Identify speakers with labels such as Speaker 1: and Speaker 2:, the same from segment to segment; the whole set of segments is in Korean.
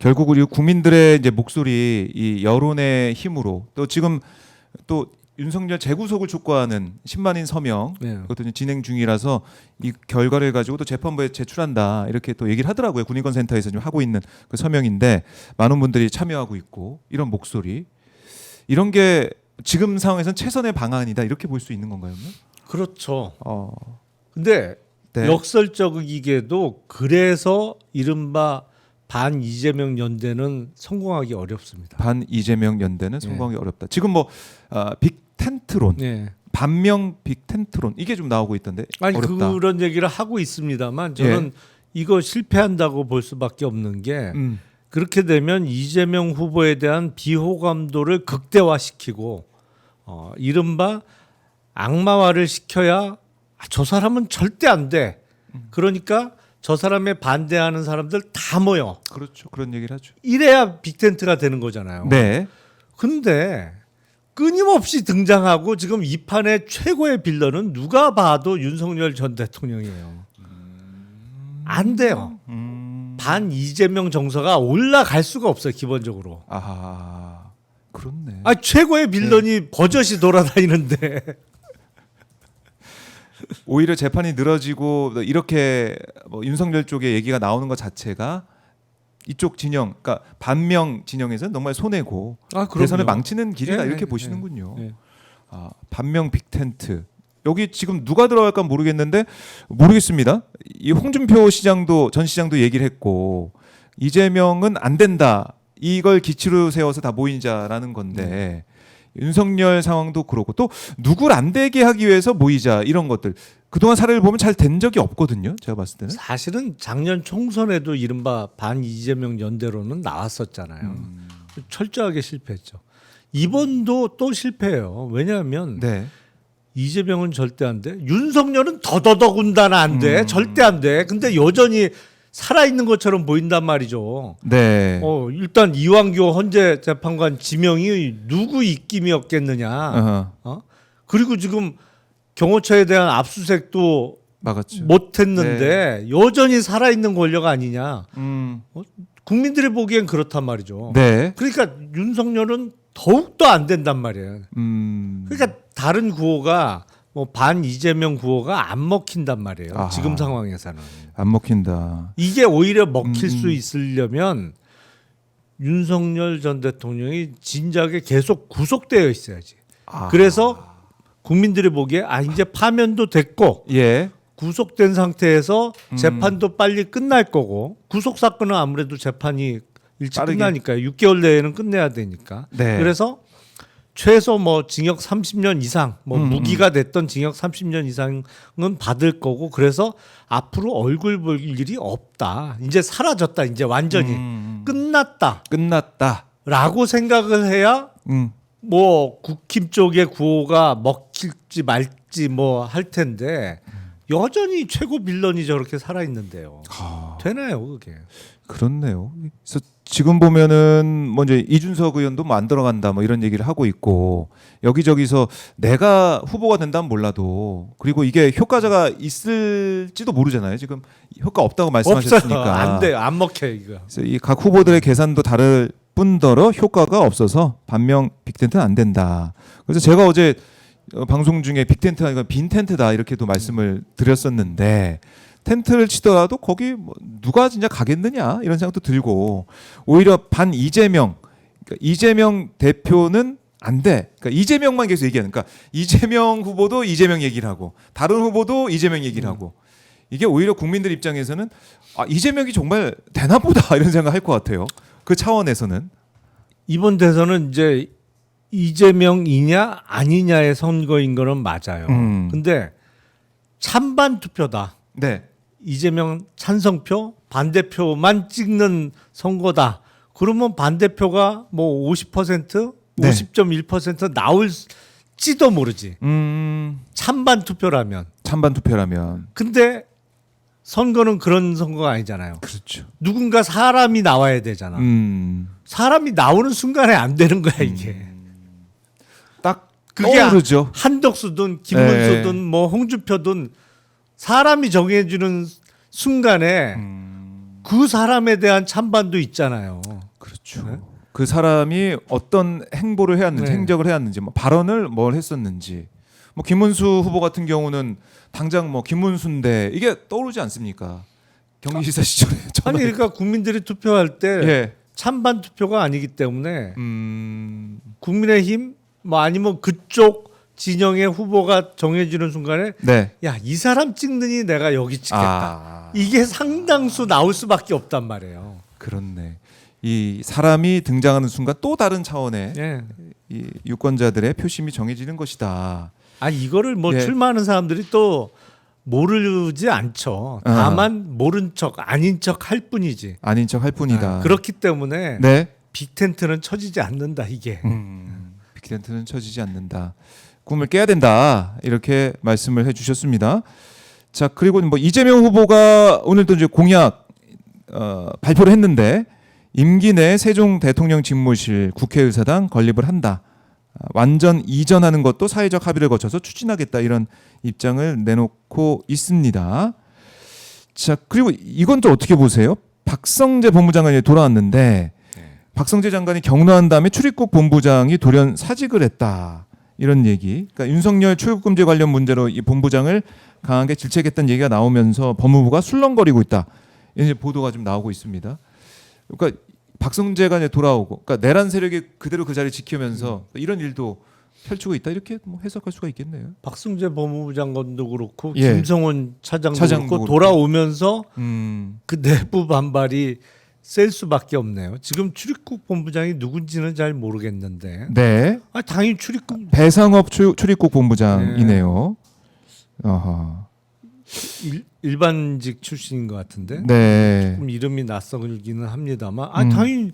Speaker 1: 결국 우리 국민들의 이제 목소리, 이 여론의 힘으로 또 지금 또 윤석열 재구속을 촉구하는 10만인 서명
Speaker 2: 네.
Speaker 1: 그것도 이제 진행 중이라서 이 결과를 가지고 또 재판부에 제출한다 이렇게 또 얘기를 하더라고요. 군인권센터에서 지금 하고 있는 그 서명인데 많은 분들이 참여하고 있고 이런 목소리 이런 게 지금 상황에서는 최선의 방안이다 이렇게 볼 수 있는 건가요?
Speaker 2: 그렇죠. 근데
Speaker 1: 네.
Speaker 2: 역설적이게도 그래서 이른바 반 이재명 연대는 성공하기 어렵습니다.
Speaker 1: 반 이재명 연대는
Speaker 2: 네.
Speaker 1: 성공하기 어렵다. 지금 뭐 빅텐트론,
Speaker 2: 네.
Speaker 1: 반명 빅텐트론 이게 좀 나오고 있던데
Speaker 2: 아니
Speaker 1: 어렵다.
Speaker 2: 그런 얘기를 하고 있습니다만 저는 이거 실패한다고 볼 수밖에 없는 게 그렇게 되면 이재명 후보에 대한 비호감도를 극대화시키고 이른바 악마화를 시켜야 저 사람은 절대 안 돼. 그러니까 저 사람에 반대하는 사람들 다 모여.
Speaker 1: 그렇죠. 그런 얘기를 하죠.
Speaker 2: 이래야 빅텐트가 되는 거잖아요.
Speaker 1: 네.
Speaker 2: 근데 끊임없이 등장하고 지금 이 판의 최고의 빌런은 누가 봐도 윤석열 전 대통령이에요. 안 돼요. 반 이재명 정서가 올라갈 수가 없어요. 기본적으로.
Speaker 1: 아, 그렇네.
Speaker 2: 아 최고의 빌런이 버젓이 돌아다니는데
Speaker 1: 오히려 재판이 늘어지고 이렇게 뭐 윤석열 쪽의 얘기가 나오는 것 자체가 이쪽 진영, 그러니까 반명 진영에서는 정말 손해고 대선을 망치는 길이다 이렇게 보시는군요. 아, 반명 빅텐트. 여기 지금 누가 들어갈까 모르겠는데 모르겠습니다. 이 홍준표 시장도 전 시장도 얘기를 했고 이재명은 안 된다. 이걸 기치로 세워서 다 모인 자라는 건데 윤석열 상황도 그렇고 또 누굴 안 되게 하기 위해서 모이자 이런 것들 그동안 사례를 보면 잘 된 적이 없거든요. 제가 봤을 때는.
Speaker 2: 사실은 작년 총선에도 이른바 반 이재명 연대로는 나왔었잖아요. 철저하게 실패했죠. 이번도 또 실패해요. 왜냐하면
Speaker 1: 네.
Speaker 2: 이재명은 절대 안 돼. 윤석열은 더더더군다나 안 돼. 절대 안 돼. 근데 여전히 살아있는 것처럼 보인단 말이죠.
Speaker 1: 네.
Speaker 2: 일단 이완규 헌재 재판관 지명이 누구 입김이었겠느냐. 그리고 지금 경호처에 대한 압수수색도
Speaker 1: 막았죠.
Speaker 2: 못했는데 여전히 살아있는 권력 아니냐. 국민들이 보기엔 그렇단 말이죠.
Speaker 1: 네.
Speaker 2: 그러니까 윤석열은 더욱더 안 된단 말이에요. 그러니까 다른 구호가 뭐 반 이재명 구호가 안 먹힌단 말이에요.
Speaker 1: 아하.
Speaker 2: 지금 상황에서는.
Speaker 1: 안 먹힌다.
Speaker 2: 이게 오히려 먹힐 수 있으려면 윤석열 전 대통령이 진작에 계속 구속되어 있어야지. 그래서 국민들이 보기에 이제 파면도 됐고
Speaker 1: 예.
Speaker 2: 구속된 상태에서 재판도 빨리 끝날 거고 구속 사건은 아무래도 재판이 일찍
Speaker 1: 빠르게.
Speaker 2: 끝나니까요. 6개월 내에는 끝내야 되니까.
Speaker 1: 네.
Speaker 2: 그래서 최소 뭐 징역 30년 이상, 뭐 무기가 됐던 징역 30년 이상은 받을 거고 그래서 앞으로 얼굴 볼 일이 없다. 이제 사라졌다. 이제 완전히 끝났다. 라고 생각을 해야 뭐 국힘 쪽의 구호가 먹힐지 말지 뭐 할 텐데 여전히 최고 빌런이 저렇게 살아 있는데요. 되나요, 그게?
Speaker 1: 그렇네요. 그래서 지금 보면은 먼저 이준석 의원도 뭐 안 들어간다 뭐 이런 얘기를 하고 있고 여기저기서 내가 후보가 된다면 몰라도 그리고 이게 효과자가 있을지도 모르잖아요. 지금 효과 없다고 말씀하셨으니까.
Speaker 2: 없어요. 안 돼요. 안 먹혀요, 이거.
Speaker 1: 그래서 이 각 후보들의 계산도 다를 뿐더러 효과가 없어서 반명 빅텐트는 안 된다. 그래서 제가 어제 방송 중에 빅텐트가 아니라 빈텐트다 이렇게도 말씀을 드렸었는데 텐트를 치더라도 거기 뭐 누가 진짜 가겠느냐 이런 생각도 들고 오히려 반 이재명 그러니까 이재명 대표는 안 돼. 그러니까 이재명만 계속 얘기하는. 그러니까 이재명 후보도 이재명 얘기를 하고 다른 후보도 이재명 얘기를 하고 이게 오히려 국민들 입장에서는 이재명이 정말 되나 보다 이런 생각할 것 같아요. 그 차원에서는
Speaker 2: 이번 대선은 이제 이재명이냐 아니냐의 선거인 거는 맞아요. 근데 찬반 투표다.
Speaker 1: 네.
Speaker 2: 이재명 찬성표, 반대표만 찍는 선거다. 그러면 반대표가 뭐 50%,
Speaker 1: 네.
Speaker 2: 50.1% 나올지도 모르지. 찬반 투표라면.
Speaker 1: 찬반 투표라면.
Speaker 2: 근데 선거는 그런 선거가 아니잖아요.
Speaker 1: 그렇죠.
Speaker 2: 누군가 사람이 나와야 되잖아. 사람이 나오는 순간에 안 되는 거야 이게.
Speaker 1: 딱
Speaker 2: 그게
Speaker 1: 떠오르죠.
Speaker 2: 한덕수든 김문수든 뭐 홍준표든 사람이 정해주는 순간에 그 사람에 대한 찬반도 있잖아요.
Speaker 1: 그렇죠.
Speaker 2: 네?
Speaker 1: 그 사람이 어떤 행보를 해왔는지,
Speaker 2: 네.
Speaker 1: 행적을 해왔는지, 뭐 발언을 뭘 했었는지. 뭐 김문수 후보 같은 경우는 당장 뭐 김문수인데 이게 떠오르지 않습니까? 경기지사 시절에.
Speaker 2: 아니 그러니까 국민들이 투표할 때
Speaker 1: 예.
Speaker 2: 찬반 투표가 아니기 때문에 국민의힘 뭐 아니면 그쪽 진영의 후보가 정해지는 순간에
Speaker 1: 네.
Speaker 2: 야, 이 사람 찍느니 내가 여기 찍겠다. 이게 상당수 나올 수밖에 없단 말이에요.
Speaker 1: 그렇네. 이 사람이 등장하는 순간 또 다른 차원의
Speaker 2: 예.
Speaker 1: 이 유권자들의 표심이 정해지는 것이다.
Speaker 2: 아 이거를 뭐
Speaker 1: 예.
Speaker 2: 출마하는 사람들이 또 모르지 않죠. 다만 모른 척 아닌 척 할 뿐이지.
Speaker 1: 아닌 척 할 뿐이다.
Speaker 2: 그렇기 때문에
Speaker 1: 네.
Speaker 2: 빅텐트는 쳐지지 않는다 이게.
Speaker 1: 빅텐트는 쳐지지 않는다. 꿈을 깨야 된다. 이렇게 말씀을 해주셨습니다. 자 그리고 뭐 이재명 후보가 오늘 또 이제 공약 발표를 했는데 임기 내 세종 대통령 집무실 국회의사당 건립을 한다. 완전 이전하는 것도 사회적 합의를 거쳐서 추진하겠다 이런 입장을 내놓고 있습니다. 자 그리고 이건 또 어떻게 보세요? 박성재 법무장관이 돌아왔는데 박성재 장관이 경로한 다음에 출입국 본부장이 돌연 사직을 했다 이런 얘기. 그러니까 윤석열 출국금지 관련 문제로 이 본부장을 강하게 질책했다는 얘기가 나오면서 법무부가 술렁거리고 있다. 이제 보도가 좀 나오고 있습니다. 그러니까 박성재가 이제 돌아오고, 그러니까 내란 세력이 그대로 그 자리 지키면서 이런 일도 펼치고 있다 이렇게 뭐 해석할 수가 있겠네요.
Speaker 2: 박승재 법무부 장관도 그렇고
Speaker 1: 예.
Speaker 2: 김성원 차장도
Speaker 1: 차장도
Speaker 2: 그렇고
Speaker 1: 그렇고.
Speaker 2: 돌아오면서 그 내부 반발이 셀 수밖에 없네요. 지금 출입국 본부장이 누군지는 잘 모르겠는데.
Speaker 1: 네.
Speaker 2: 당연히 출입국
Speaker 1: 배상업 출입국 본부장이네요. 아하.
Speaker 2: 일반직 출신인 것 같은데.
Speaker 1: 네.
Speaker 2: 조금 이름이 낯설기는 합니다만. 당연히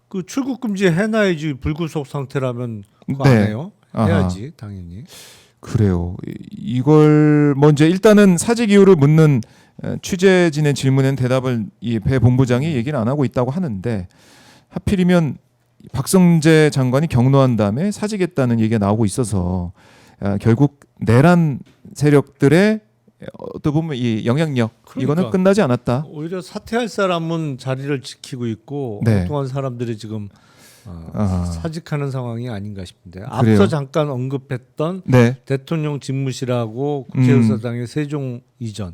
Speaker 2: 그 출국 금지 해놔야지. 불구속 상태라면 그거 안
Speaker 1: 네.
Speaker 2: 해요.
Speaker 1: 아하.
Speaker 2: 해야지 당연히.
Speaker 1: 그래요. 이걸 먼저 일단은 사직 이유를 묻는 취재진의 질문엔 대답을 이 배 본부장이 얘기는 안 하고 있다고 하는데 하필이면 박성재 장관이 경로한 다음에 사직했다는 얘기가 나오고 있어서 결국 내란 세력들의 어떻게 보면 이 영향력
Speaker 2: 그러니까.
Speaker 1: 이거는 끝나지 않았다.
Speaker 2: 오히려 사퇴할 사람은 자리를 지키고 있고
Speaker 1: 네.
Speaker 2: 엉뚱한 사람들이 지금 사직하는 상황이 아닌가 싶은데.
Speaker 1: 그래요.
Speaker 2: 앞서 잠깐 언급했던
Speaker 1: 네.
Speaker 2: 대통령 집무실하고 국회의사당의 세종 이전.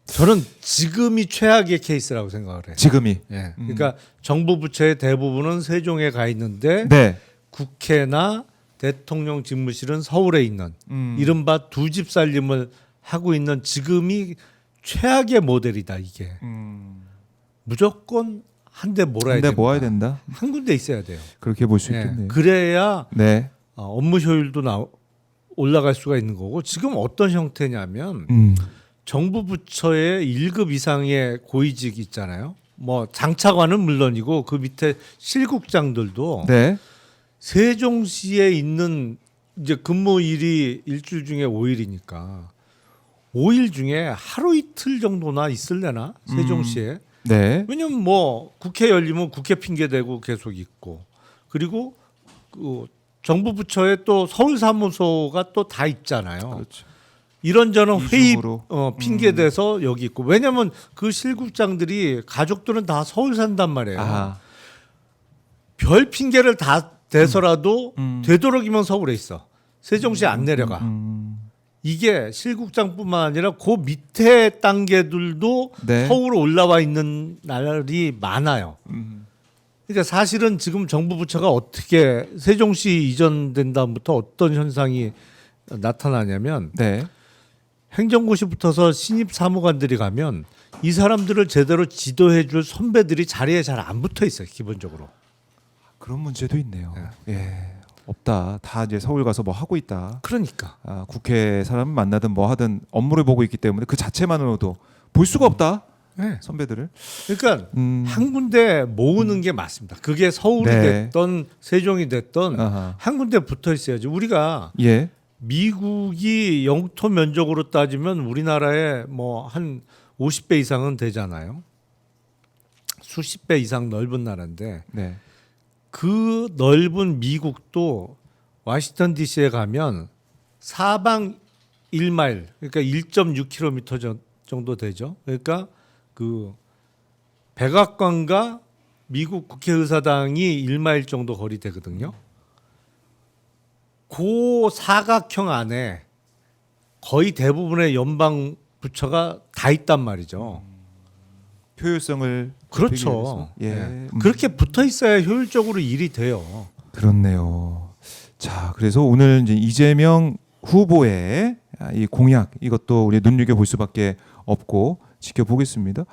Speaker 2: 저는 지금이 최악의 케이스라고 생각을 해요.
Speaker 1: 지금이.
Speaker 2: 예. 그러니까 정부 부처의 대부분은 세종에 가 있는데
Speaker 1: 네.
Speaker 2: 국회나 대통령 집무실은 서울에 있는 이른바 두 집 살림을 하고 있는 지금이 최악의 모델이다 이게. 무조건 한 대 몰아야
Speaker 1: 근데
Speaker 2: 된다.
Speaker 1: 모아야 된다.
Speaker 2: 한 군데 있어야 돼요.
Speaker 1: 그렇게 볼 수
Speaker 2: 예.
Speaker 1: 있겠네요.
Speaker 2: 그래야
Speaker 1: 네.
Speaker 2: 업무 효율도 올라갈 수가 있는 거고 지금 어떤 형태냐면 정부 부처의 1급 이상의 고위직 있잖아요. 뭐 장차관은 물론이고 그 밑에 실국장들도
Speaker 1: 네.
Speaker 2: 세종시에 있는 이제 근무일이 일주일 중에 5일이니까 5일 중에 하루 이틀 정도나 있을래나 세종시에.
Speaker 1: 네.
Speaker 2: 왜냐면 뭐 국회 열리면 국회 핑계 대고 계속 있고 그리고 그 정부 부처에 또 서울 사무소가 또 다 있잖아요.
Speaker 1: 그렇죠.
Speaker 2: 이런저런 회의
Speaker 1: 이중으로.
Speaker 2: 핑계 대서 여기 있고 왜냐면 그 실국장들이 가족들은 다 서울 산단 말이에요.
Speaker 1: 아.
Speaker 2: 별 핑계를 다 대서라도 되도록이면 서울에 있어. 세종시에 안 내려가. 이게 실국장뿐만 아니라 그 밑에 단계들도
Speaker 1: 네.
Speaker 2: 서울 올라와 있는 날이 많아요. 그러니까 사실은 지금 정부 부처가 어떻게 세종시 이전된 다음부터 어떤 현상이 나타나냐면
Speaker 1: 네.
Speaker 2: 행정고시 붙어서 신입 사무관들이 가면 이 사람들을 제대로 지도해 줄 선배들이 자리에 잘 안 붙어 있어요. 기본적으로.
Speaker 1: 그런 문제도 있네요. 예. 없다. 다 이제 서울 가서 뭐 하고 있다.
Speaker 2: 그러니까.
Speaker 1: 국회 사람 만나든 뭐 하든 업무를 보고 있기 때문에 그 자체만으로도 볼 수가 없다.
Speaker 2: 네.
Speaker 1: 선배들을.
Speaker 2: 그러니까 한 군데 모으는 게 맞습니다. 그게 서울이
Speaker 1: 네.
Speaker 2: 됐던 세종이 됐던
Speaker 1: 아하.
Speaker 2: 한 군데 붙어 있어야지. 우리가
Speaker 1: 예.
Speaker 2: 미국이 영토 면적으로 따지면 우리나라의 뭐 한 50배 이상은 되잖아요. 수십 배 이상 넓은 나라인데
Speaker 1: 네.
Speaker 2: 그 넓은 미국도 워싱턴 DC에 가면 사방 1마일 그러니까 1.6km 정도 되죠. 그러니까 그 백악관과 미국 국회의사당이 1마일 정도 거리 되거든요. 그 사각형 안에 거의 대부분의 연방 부처가 다 있단 말이죠.
Speaker 1: 효율성을
Speaker 2: 그렇죠.
Speaker 1: 높이기 위해서. 예.
Speaker 2: 그렇게 붙어 있어야 효율적으로 일이 돼요.
Speaker 1: 그렇네요. 자, 그래서 오늘 이제 이재명 후보의 이 공약 이것도 우리 눈여겨 볼 수밖에 없고 지켜보겠습니다.